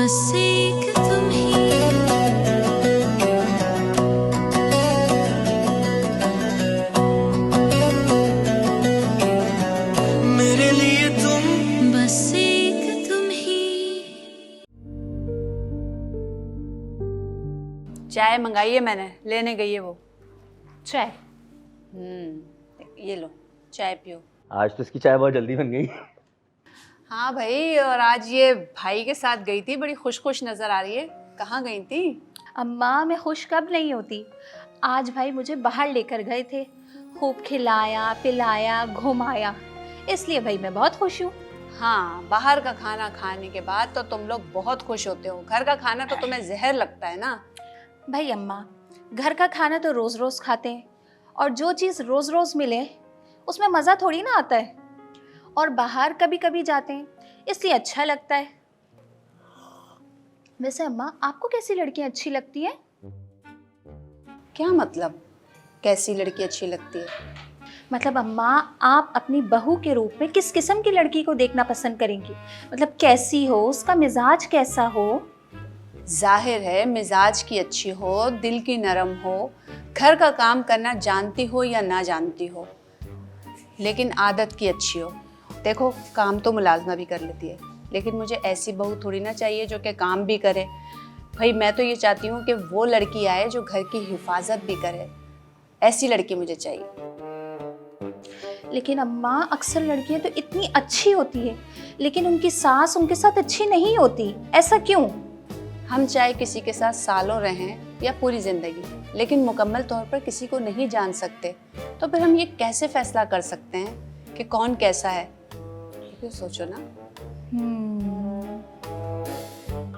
बस एक तुम ही। मेरे लिए तुम बस एक तुम ही। चाय मंगाई है मैंने, लेने गई है वो। चाय? ये लो चाय पियो। आज तो इसकी चाय बहुत जल्दी बन गई। हाँ भाई, और आज ये भाई के साथ गई थी, बड़ी खुश खुश नजर आ रही है। कहाँ गई थी? अम्मा मैं खुश कब नहीं होती। आज भाई मुझे बाहर लेकर गए थे, खूब खिलाया पिलाया घुमाया, इसलिए भाई मैं बहुत खुश हूँ। हाँ, बाहर का खाना खाने के बाद तो तुम लोग बहुत खुश होते हो। घर का खाना तो तुम्हें जहर लगता है ना। भाई अम्मा, घर का खाना तो रोज़ रोज़ खाते हैं, और जो चीज़ रोज़ रोज़ मिले उसमें मज़ा थोड़ी ना आता है। और बाहर कभी कभी जाते हैं इसलिए अच्छा लगता है। वैसे अम्मा, आपको कैसी लड़कियां अच्छी लगती हैं? क्या मतलब, कैसी लड़की अच्छी लगती है? मतलब अम्मा, आप अपनी बहू के रूप में किस किस्म की लड़की को देखना पसंद करेंगी? मतलब कैसी हो, उसका मिजाज कैसा हो? जाहिर है मिजाज की अच्छी हो, दिल की नरम हो, घर का काम करना जानती हो या ना जानती हो, लेकिन आदत की अच्छी हो। देखो, काम तो मुलाजमा भी कर लेती है, लेकिन मुझे ऐसी बहू थोड़ी ना चाहिए जो कि काम भी करे। भाई मैं तो ये चाहती हूँ कि वो लड़की आए जो घर की हिफाजत भी करे। ऐसी लड़की मुझे चाहिए। लेकिन अम्मा, अक्सर लड़कियां तो इतनी अच्छी होती है लेकिन उनकी सास उनके साथ अच्छी नहीं होती, ऐसा क्यों? हम चाहे किसी के साथ सालों रहें या पूरी ज़िंदगी, लेकिन मुकम्मल तौर पर किसी को नहीं जान सकते। तो फिर हम ये कैसे फैसला कर सकते हैं कि कौन कैसा है? क्यों सोचो ना।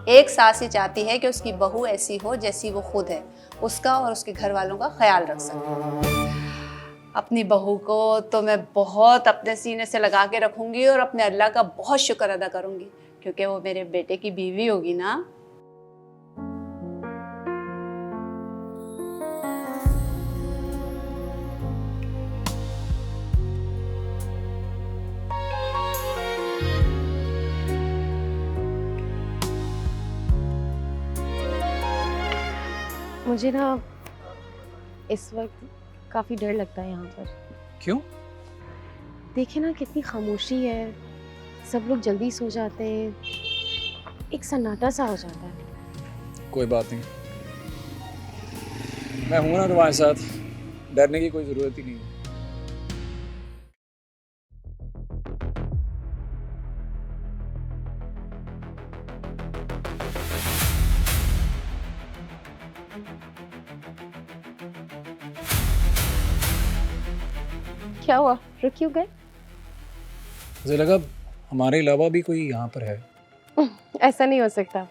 एक सास ही चाहती है कि उसकी बहू ऐसी हो जैसी वो खुद है, उसका और उसके घर वालों का ख्याल रख सके। अपनी बहू को तो मैं बहुत अपने सीने से लगा के रखूंगी और अपने अल्लाह का बहुत शुक्र अदा करूंगी, क्योंकि वो मेरे बेटे की बीवी होगी ना। मुझे ना इस वक्त काफ़ी डर लगता है यहाँ पर। क्यों? देखिए ना कितनी खामोशी है, सब लोग जल्दी सो जाते हैं, एक सन्नाटा सा हो जाता है। कोई बात नहीं, मैं हूं ना तुम्हारे साथ, डरने की कोई ज़रूरत ही नहीं है। क्या हुआ, रुक क्यों गए? मुझे लगा हमारे अलावा भी कोई यहाँ पर है। ऐसा नहीं हो सकता,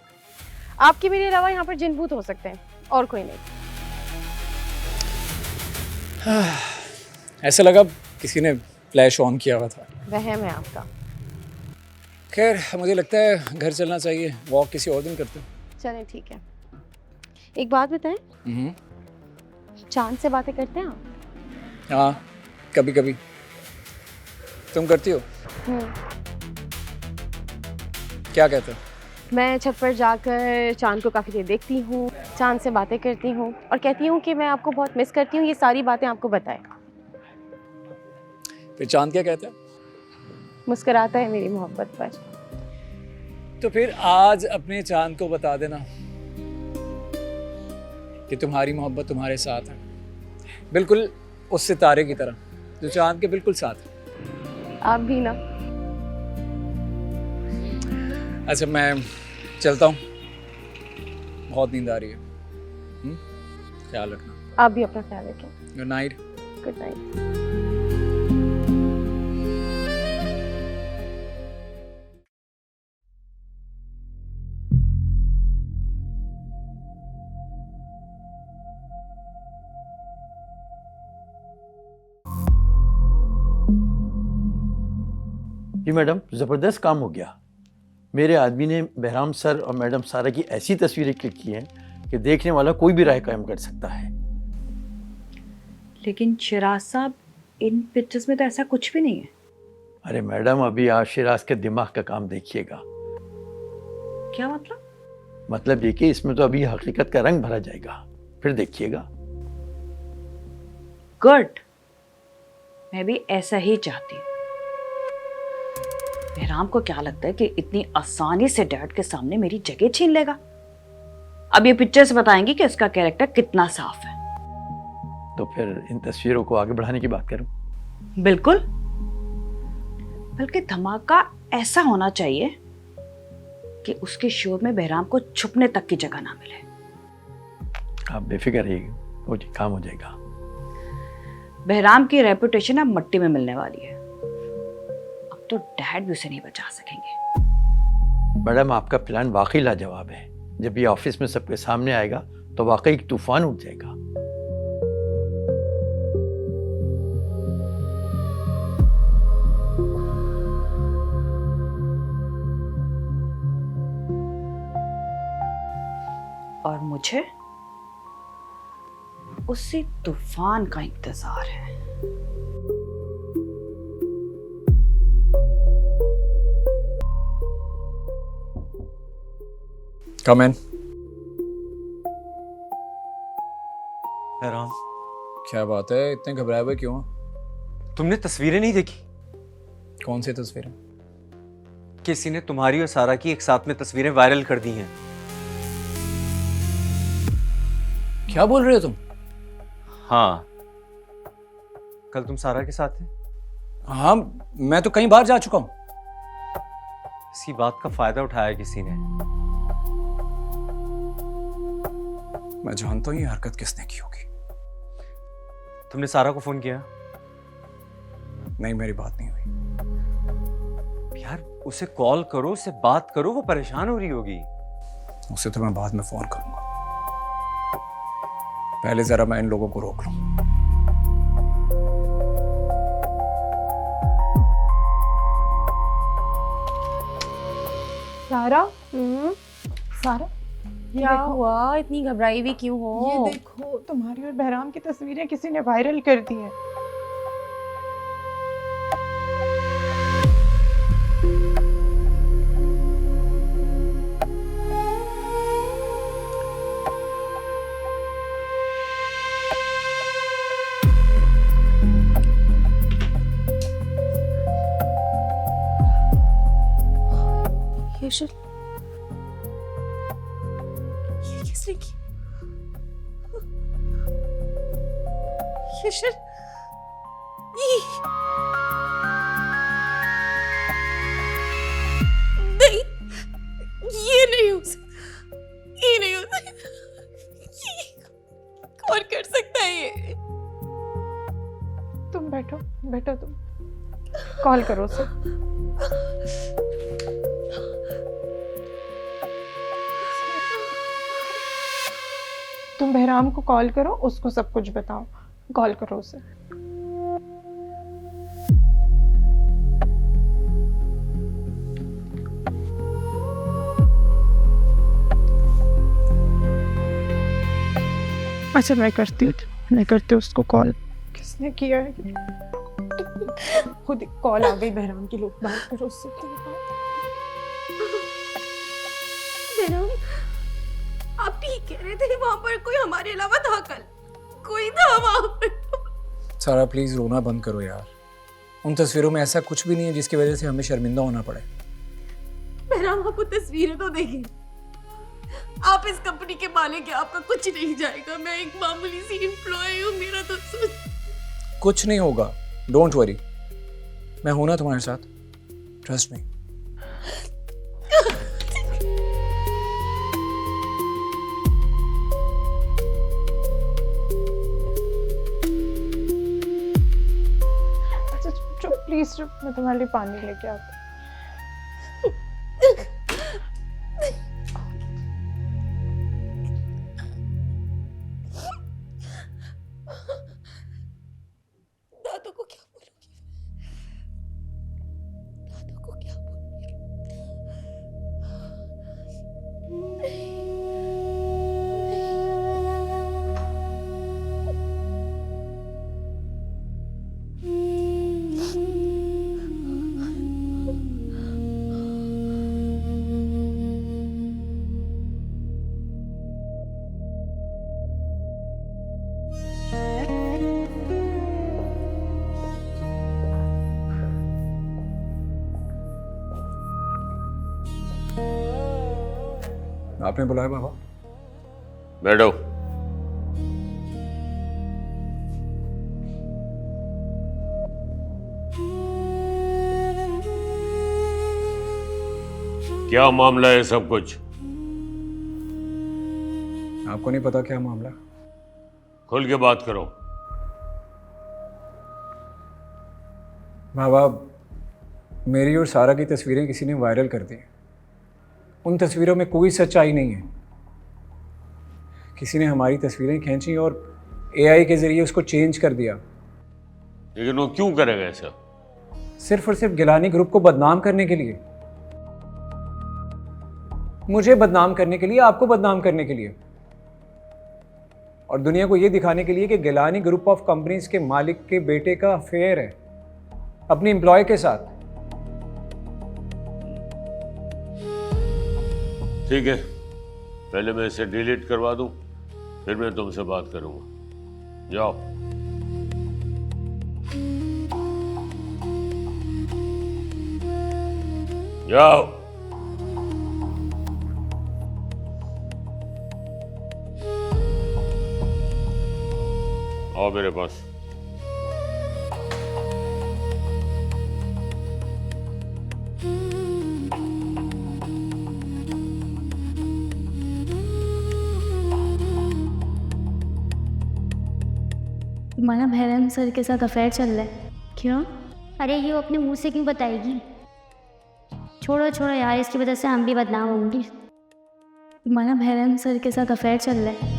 आपके मेरे अलावा यहाँ पर जिन भूत हो सकते हैं, और कोई नहीं। ऐसा लगा किसी ने फ्लैश ऑन किया हुआ था। वहम है आपका। खैर, मुझे लगता है घर चलना चाहिए, वॉक किसी और दिन करते हैं। चलें ठीक है। एक बात बताएं, चांद से बातें करते हैं आप? हाँ, कभी कभी। तुम करती हो? क्या कहते हो? मैं छत पर जाकर चांद को काफ़ी देर देखती हूँ, चांद से बातें करती हूँ और कहती हूँ कि मैं आपको बहुत मिस करती हूँ। ये सारी बातें आपको बताएं। फिर चांद क्या कहता है? मुस्कुराता है मेरी मोहब्बत पर। तो फिर आज अपने चांद को बता देना कि तुम्हारी मोहब्बत तुम्हारे साथ है, बिल्कुल उस सितारे की तरह जो चांद के बिल्कुल साथ है। आप भी ना। अच्छा, मैं चलता हूँ, बहुत नींद आ रही है। ख्याल रखना। आप भी अपना ख्याल रखें। Good night. Good night. जी मैडम, ज़बरदस्त काम हो गया। मेरे आदमी ने बहराम सर और मैडम सारा की ऐसी तस्वीरें क्लिक की हैं कि देखने वाला कोई भी राय कायम कर सकता है। लेकिन शिराज साहब, इन पिक्चर्स में तो ऐसा कुछ भी नहीं है। अरे मैडम, अभी आप शिराज के दिमाग का काम देखिएगा। क्या मतलब? मतलब ये कि इसमें तो अभी हकीकत का रंग भरा जाएगा, फिर देखिएगा। गुड, मैं भी ऐसा ही चाहती हूँ। बहराम को क्या लगता है कि इतनी आसानी से डैड के सामने मेरी जगह छीन लेगा? अब ये पिक्चर्स बताएंगी कि उसका कैरेक्टर कितना साफ है। तो फिर इन तस्वीरों को आगे बढ़ाने की बात करूं? बिल्कुल, बल्कि धमाका ऐसा होना चाहिए कि उसके शो में बहराम को छुपने तक की जगह ना मिले। आप बेफिक्र रहिए, वो जी काम हो जाएगा। बहराम की रेपुटेशन अब मट्टी में मिलने वाली है। अब तो डैड भी उसे नहीं बचा सकेंगे। मैडम, आपका प्लान वाकई लाजवाब है। जब ये ऑफिस में सबके सामने आएगा तो वाकई एक तूफान उठ जाएगा। और मुझे उसी तूफान का इंतजार है। कम इन। हैरान, क्या बात है, इतने घबराए हुए क्यों? तुमने तस्वीरें नहीं देखी? कौन सी तस्वीरें? किसी ने तुम्हारी और सारा की एक साथ में तस्वीरें वायरल कर दी हैं। क्या बोल रहे हो तुम? हाँ, कल तुम सारा के साथ थे। हाँ, मैं तो कहीं बाहर जा चुका हूं। इसी बात का फायदा उठाया किसी ने। मैं जानता हूं ये हरकत किसने की होगी। तुमने सारा को फोन किया? नहीं, मेरी बात नहीं हुई। यार, उसे कॉल करो, उससे बात करो, वो परेशान हो रही होगी। उसे तो मैं बाद में फोन करूंगा। पहले जरा मैं इन लोगों को रोक लूं। सारा, सारा, क्या हुआ? इतनी घबराई हुई क्यों हो? ये देखो, तुम्हारी और बहराम की तस्वीरें किसी ने वायरल कर दी हैं। ये किसने की? ये नहीं, ये नहीं हो सकता, ये नहीं हो सकता। कौन कर सकता है ये? तुम बैठो, बैठो, तुम कॉल करो उसे। तुम बहराम को कॉल करो, उसको सब कुछ बताओ। कॉल करो उसे। अच्छा, मैं करती हूँ उसको कॉल। किसने किया है? खुद कॉल आ गई बहराम की। लोग बात करो उससे। बहराम, आप ठीक कह रहे थे, वहां पर कोई हमारे अलावा था कल, कोई था वहां पर। सारा, प्लीज रोना बंद करो यार। उन तस्वीरों में ऐसा कुछ भी नहीं है जिसकी वजह से हमें शर्मिंदा होना पड़े। बहराम, आप वो तस्वीरें तो देखें। आप इस कंपनी के मालिक हैं, आपका कुछ नहीं जाएगा। मैं एक मामूली सी एम्प्लॉय हूँ, मेरा तो कुछ नहीं होगा, डोंट वरी। मैं हूं ना तुम्हारे साथ, ट्रस्ट मी। अच्छा, चुप प्लीज, चुप। मैं तुम्हारे लिए पानी लेके आती हूँ। दादू को क्या बोलूंगी? दादू को क्या बोलूंगी? आपने बुलाया बाबा? बैठो। क्या मामला है सब कुछ? आपको नहीं पता क्या मामला? खुल के बात करो। बाबा, मेरी और सारा की तस्वीरें किसी ने वायरल कर दी। उन तस्वीरों में कोई सच्चाई नहीं है। किसी ने हमारी तस्वीरें खींची और एआई के जरिए उसको चेंज कर दिया। लेकिन वो क्यों करेगा ऐसा? सिर्फ और सिर्फ गिलानी ग्रुप को बदनाम करने के लिए। मुझे बदनाम करने के लिए, आपको बदनाम करने के लिए, और दुनिया को यह दिखाने के लिए कि गिलानी ग्रुप ऑफ कंपनीज के मालिक के बेटे का अफेयर है अपनी एम्प्लॉय के साथ। ठीक है, पहले मैं इसे डिलीट करवा दूं, फिर मैं तुमसे बात करूंगा। जाओ। जाओ। आओ मेरे पास। तुम्हारा बहरम सर के साथ अफेयर चल रहा है। क्यों? अरे ये वो अपने मुंह से क्यों बताएगी? छोड़ो छोड़ो यार, इसकी वजह से हम भी बदनाम होंगे। तुम्हारा बहरम सर के साथ अफेयर चल रहा है।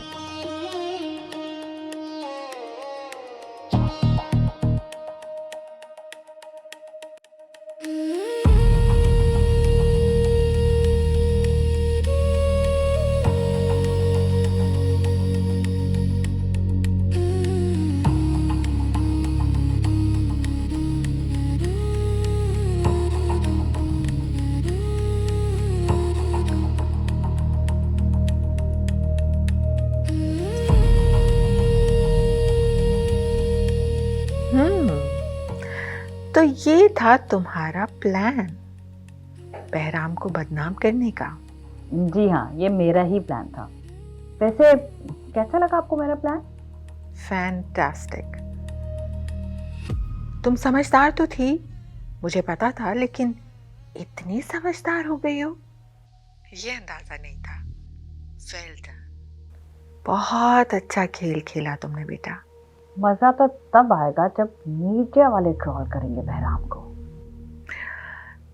तो ये था तुम्हारा प्लान, बहराम को बदनाम करने का? जी हाँ, ये मेरा ही प्लान था। वैसे कैसा लगा आपको मेरा प्लान? फैंटास्टिक। तुम समझदार तो थी, मुझे पता था, लेकिन इतनी समझदार हो गई हो ये अंदाजा नहीं था। वेल डन, बहुत अच्छा खेल खेला तुमने बेटा। मज़ा तो तब आएगा जब नीचे वाले ट्रोल करेंगे बहराम को।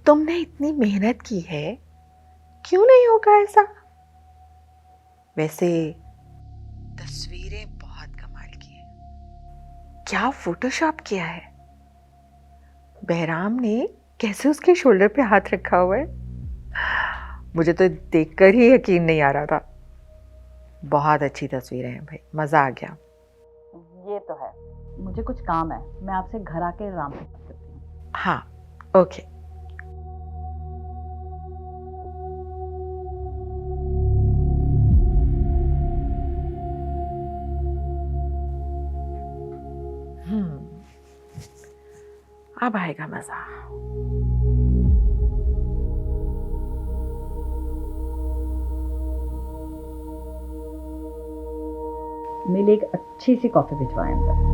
तुमने इतनी मेहनत की है, क्यों नहीं होगा ऐसा? वैसे तस्वीरें बहुत कमाल की है। क्या फोटोशॉप किया है? बहराम ने कैसे उसके शोल्डर पे हाथ रखा हुआ है? मुझे तो देखकर ही यकीन नहीं आ रहा था। बहुत अच्छी तस्वीरें हैं भाई, मज़ा आ गया। ये तो है। मुझे कुछ काम है, मैं आपसे घर आके आराम से बात करती हूँ। हाँ, ओके। अब आएगा मजा। मेरे लिए एक अच्छी सी कॉफी भिजवाएं अंदर।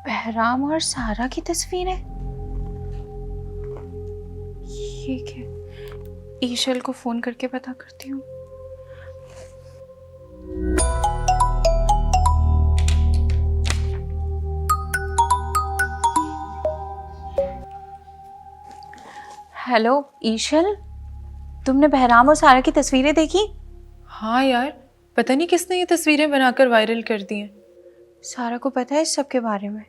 बहराम और सारा की तस्वीर है। ये क्या? ईशल को फोन करके पता करती हूँ। हेलो ईशल, तुमने बहराम और सारा की तस्वीरें देखी? हाँ यार, पता नहीं किसने ये तस्वीरें बनाकर वायरल कर दी हैं। सारा को पता है इस सब के बारे में?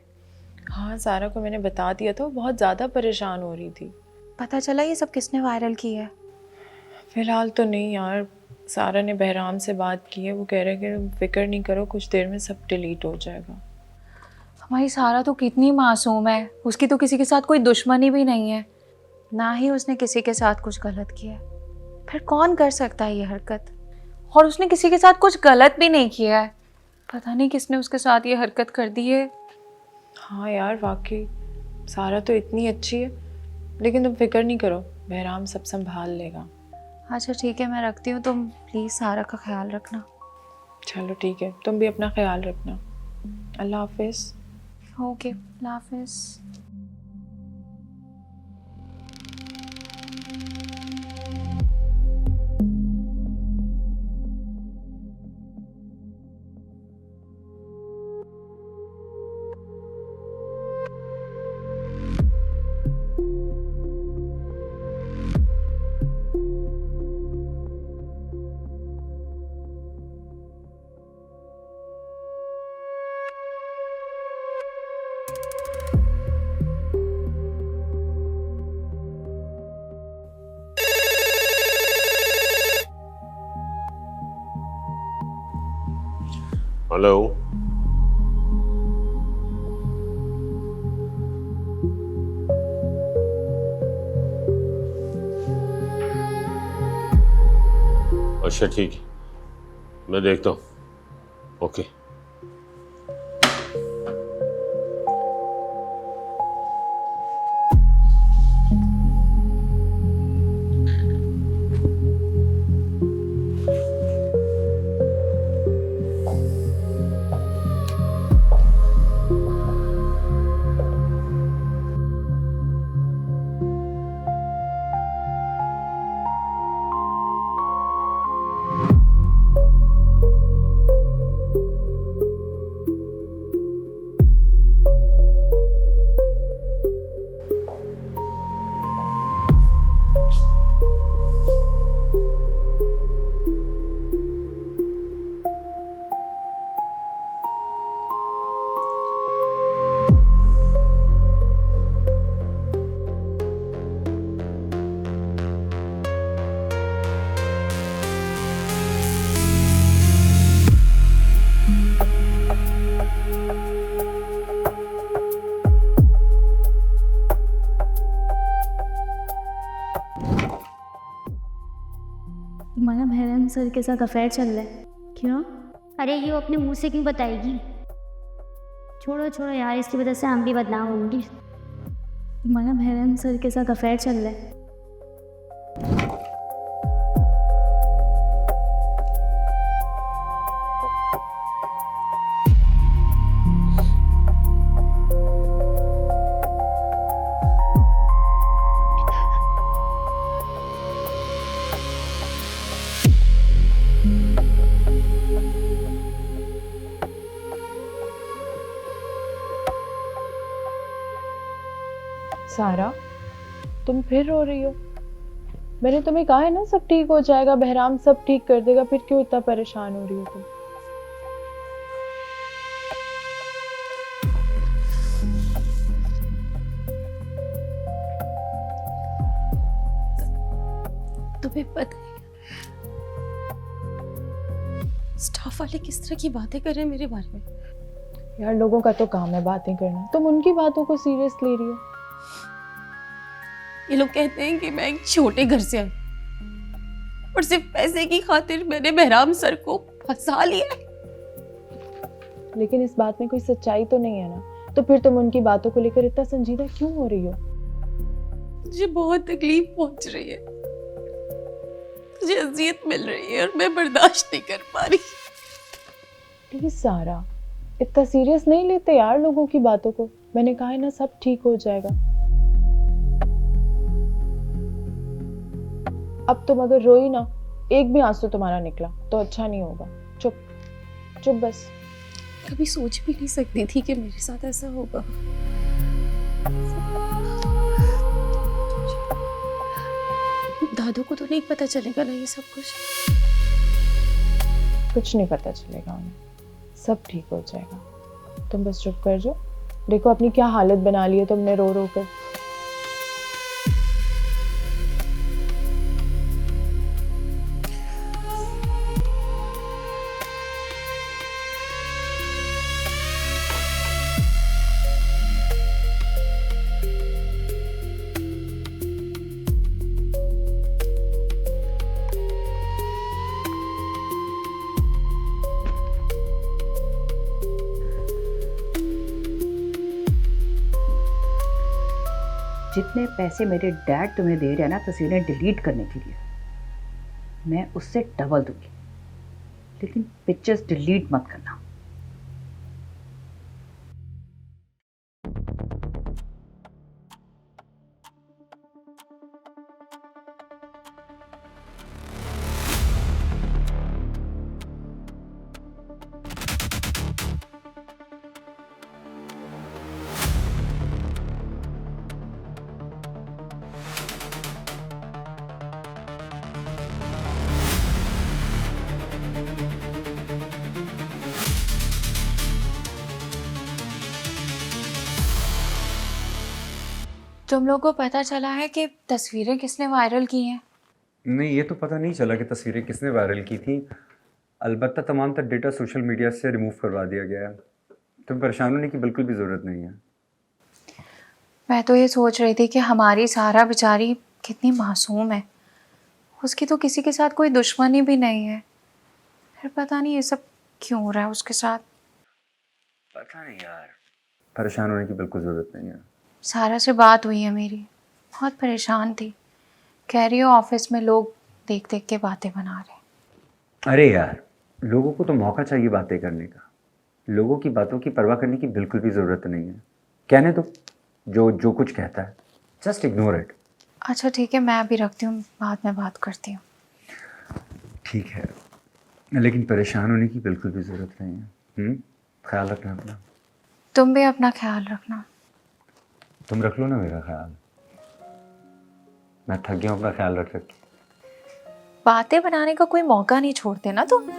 हाँ, सारा को मैंने बता दिया था, वो बहुत ज़्यादा परेशान हो रही थी। पता चला ये सब किसने वायरल किया है? फ़िलहाल तो नहीं यार, सारा ने बहराम से बात की है, वो कह रहे हैं कि फिक्र नहीं करो, कुछ देर में सब डिलीट हो जाएगा। हमारी सारा तो कितनी मासूम है, उसकी तो किसी के साथ कोई दुश्मनी भी नहीं है, ना ही उसने किसी के साथ कुछ गलत किया है। फिर कौन कर सकता है ये हरकत? और उसने किसी के साथ कुछ गलत भी नहीं किया है, पता नहीं किसने उसके साथ ये हरकत कर दी है। हाँ यार, वाकई सारा तो इतनी अच्छी है, लेकिन तुम फिक्र नहीं करो, बहराम सब संभाल लेगा। अच्छा ठीक है, मैं रखती हूँ, तुम प्लीज़ सारा का ख्याल रखना। चलो ठीक है, तुम भी अपना ख्याल रखना। अल्लाह हाफिज़। ओके, अल्लाह हाफिज़। हेलो। अच्छा ठीक है, मैं देखता हूँ। ओके। तुम्हारा बहरम सर के साथ अफेयर चल रहा है। क्यों? अरे ये वो अपने मुंह से क्यों बताएगी? छोड़ो छोड़ो यार, इसकी वजह से हम भी बदनाम होंगी। तुम्हारा बहरम सर के साथ अफेयर चल रहा है। सारा, तुम फिर रो रही हो? मैंने तुम्हें कहा है ना सब ठीक हो जाएगा, बहराम सब ठीक कर देगा, फिर क्यों इतना परेशान हो रही हो तुम? तुम्हें पता है स्टाफ वाले किस तरह की बातें कर रहे हैं मेरे बारे में? यार लोगों का तो काम है बातें करना, तुम उनकी बातों को सीरियस ले रही हो। ये लोग कहते हैं कि मैं एक छोटे घर से आई और सिर्फ पैसे की खातिर मैंने बहराम सर को फंसा लिया है। लेकिन इस बात में कोई सच्चाई तो नहीं है ना, तो फिर तुम उनकी बातों को लेकर इतना संजीदा क्यों हो रही हो? मुझे बहुत तकलीफ पहुंच रही है, मुझे अजियत मिल रही है और मैं बर्दाश्त नहीं कर पा रही। प्लीज सारा, इतना सीरियस नहीं लेते यार लोगों की बातों को। मैंने कहा है ना सब ठीक हो जाएगा। अब तुम अगर रोई ना, एक भी आंसू तुम्हारा निकला तो अच्छा नहीं होगा। चुप चुप बस। कभी सोच भी नहीं सकती थी कि मेरे साथ ऐसा होगा। दादू को तो नहीं पता चलेगा ना ये सब कुछ? कुछ नहीं पता चलेगा उन्हें, सब ठीक हो जाएगा। तुम बस चुप कर जाओ, देखो अपनी क्या हालत बना ली है तुमने रो रो कर। जितने पैसे मेरे डैड तुम्हें दे रहे हैं ना तस्वीरें डिलीट करने के लिए, मैं उससे डबल दूंगी, लेकिन पिक्चर्स डिलीट मत करना। तुम लोगों को पता चला है कि तस्वीरें किसने वायरल की हैं? नहीं, ये तो पता नहीं चला कि तस्वीरें किसने वायरल की थी। अलबत्ता तमाम तर डेटा सोशल मीडिया से रिमूव करवा दिया गया है। तुम परेशान होने की बिल्कुल भी ज़रूरत नहीं है। मैं तो ये सोच रही थी कि हमारी सारा बेचारी कितनी मासूम है, उसकी तो किसी के साथ कोई दुश्मनी भी नहीं है, फिर पता नहीं ये सब क्यों हो रहा है उसके साथ। पता नहीं यार, परेशान होने की बिल्कुल ज़रूरत नहीं है। सारा से बात हुई है मेरी, बहुत परेशान थी, कह रही हो ऑफिस में लोग देख देख के बातें बना रहे। अरे यार, लोगों को तो मौका चाहिए बातें करने का। लोगों की बातों की परवाह करने की बिल्कुल भी ज़रूरत नहीं है। कहने तो जो कुछ कहता है, जस्ट इग्नोर इट। अच्छा ठीक है, मैं अभी रखती हूँ, बाद में बात करती हूँ। ठीक है, लेकिन परेशान होने की बिल्कुल भी ज़रूरत नहीं है। ख्याल रखना अपना। तुम भी अपना ख्याल रखना। तुम रख लो ना मेरा ख्याल, मैं थक गया हूँ अपना ख्याल रख के। बातें बनाने का कोई मौका नहीं छोड़ते ना तुम।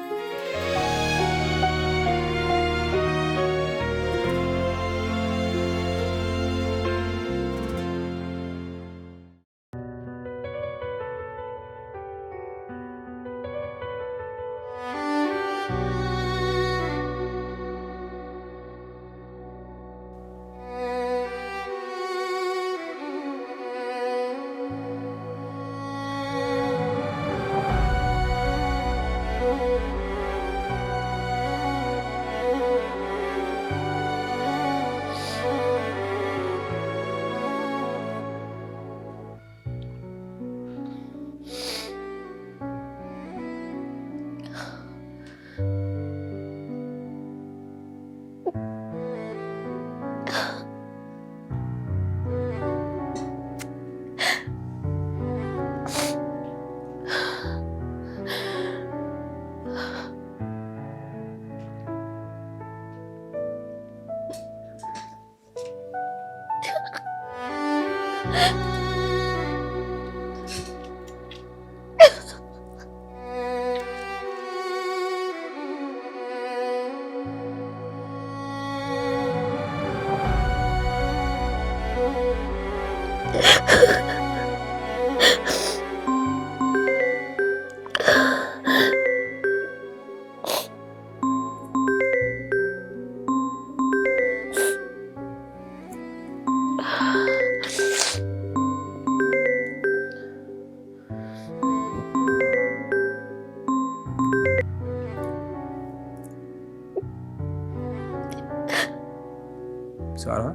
सारा,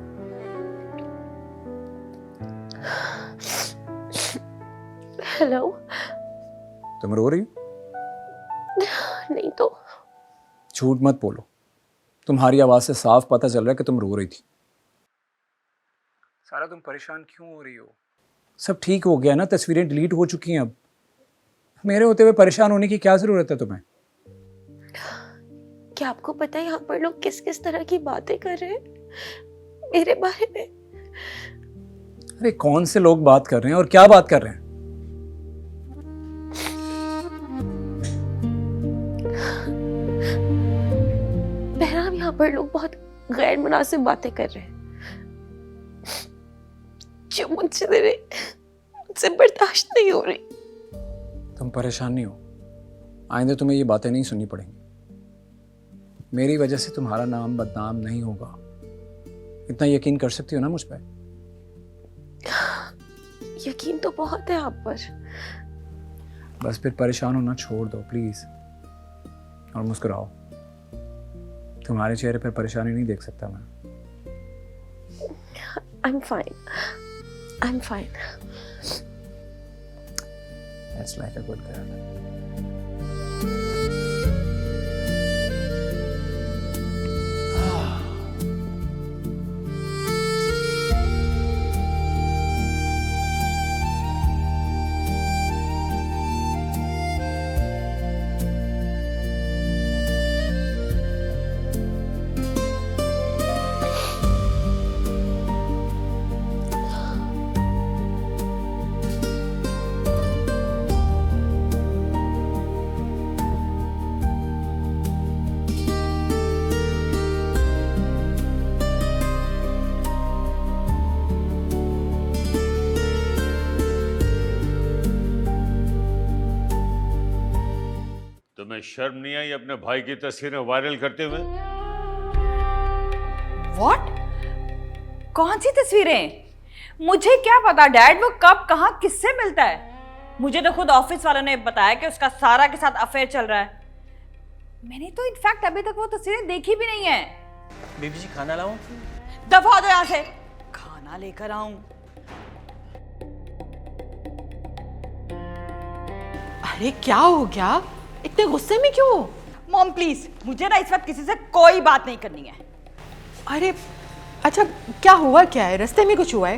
हेलो। तुम रो रही हो? नहीं तो। झूठ मत बोलो, तुम्हारी आवाज से साफ पता चल रहा है कि तुम रो रही थी। सारा, तुम परेशान क्यों हो रही हो? सब ठीक हो गया ना, तस्वीरें डिलीट हो चुकी हैं। अब मेरे होते हुए परेशान होने की क्या जरूरत है तुम्हें? क्या आपको पता है यहाँ पर लोग किस किस तरह की बातें कर रहे हैं मेरे बारे में? अरे कौन से लोग बात कर रहे हैं और क्या बात कर रहे हैं? बहराम, यहाँ पर लोग बहुत गैर मुनासिब बातें कर रहे हैं। जो मुझसे दे रहे मुझसे बर्दाश्त नहीं हो रही। तुम परेशान नहीं हो, आइंदा तुम्हें ये बातें नहीं सुननी पड़ेंगी। मेरी वजह से तुम्हारा नाम बदनाम नहीं होगा, इतना यकीन कर सकती हो ना मुझ पर? यकीन तो बहुत है आप पर। बस फिर परेशान होना छोड़ दो प्लीज और मुस्कुराओ। तुम्हारे चेहरे पर परेशानी नहीं देख सकता मैं। I'm fine. I'm fine. That's like a good girl. तुम्हें शर्म नहीं आई अपने भाई की तस्वीरें वायरल करते हुए? व्हाट? कौन सी तस्वीरें? मुझे क्या पता डैड, वो कब कहाँ किससे मिलता है? मुझे तो खुद ऑफिस वालों ने बताया कि उसका सारा के साथ अफेयर चल रहा है। मैंने तो इनफैक्ट अभी तक वो तस्वीरें देखी भी नहीं है। बेबी जी खाना लाऊं? दफा दो यहाँ से। खाना लेकर आऊं? अरे क्या हो गया? इतने गुस्से में क्यों? मॉम प्लीज, मुझे ना इस वक्त किसी से कोई बात नहीं करनी है। अरे अच्छा क्या हुआ, क्या है? रास्ते में कुछ हुआ है?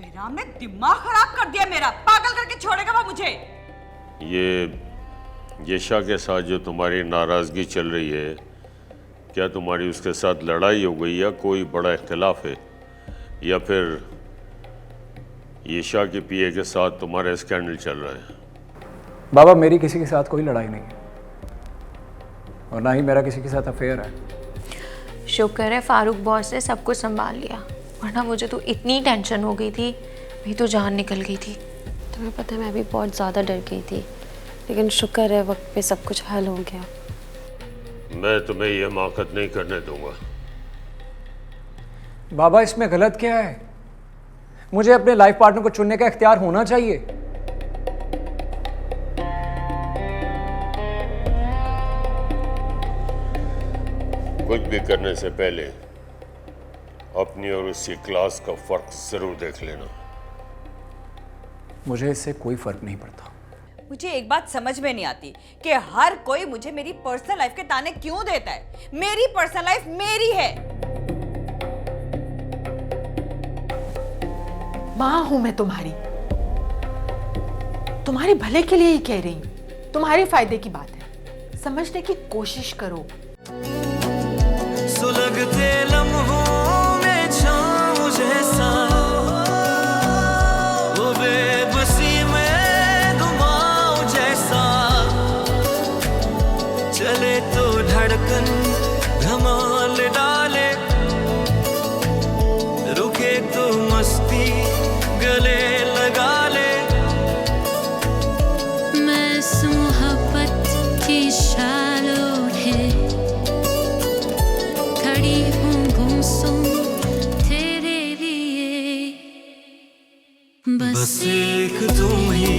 बेराम ने दिमाग खराब कर दिया मेरा, पागल करके छोड़ेगा वो मुझे। ये यशा के साथ जो तुम्हारी नाराजगी चल रही है, क्या तुम्हारी उसके साथ लड़ाई हो गई या कोई बड़ा इख्तिलाफ है, या फिर यशा के पीए के साथ तुम्हारा स्कैंडल चल रहा है? बाबा मेरी किसी के साथ कोई लड़ाई नहीं है और ना ही मेरा किसी के साथ अफेयर है। शुक्र है फारूक बॉस ने सब कुछ संभाल लिया, वरना मुझे तो इतनी टेंशन हो गई थी, मेरी तो जान निकल गई थी। तुम्हें पता है मैं भी बहुत ज़्यादा डर गई थी, लेकिन शुक्र है वक्त पे सब कुछ हल हो गया। मैं तुम्हें यह हिमाकत नहीं करने दूंगा। बाबा इसमें गलत क्या है? मुझे अपने लाइफ पार्टनर को चुनने का इख्तियार होना चाहिए। कुछ भी करने से पहले अपनी और उसकी क्लास का फर्क जरूर देख लेना। मुझे इससे कोई फर्क नहीं पड़ता। मुझे एक बात समझ में नहीं आती कि हर कोई मुझे मेरी पर्सनल लाइफ के ताने क्यों देता है। मेरी पर्सनल लाइफ मेरी है। माँ हूं मैं तुम्हारी, तुम्हारे भले के लिए ही कह रही हूं, तुम्हारे फायदे की बात है, समझने की कोशिश करो। सुलगते लम्हों में छाँव जैसा, वो बेबसी में घुमाओ जैसा, चले तो धड़कन धमाल डाले, रुके तो मस्ती गले लगा ले। मैं इस मोहब्बत की शालों है खड़ी हूँ गुमसुम तेरे लिए, बस एक तुम ही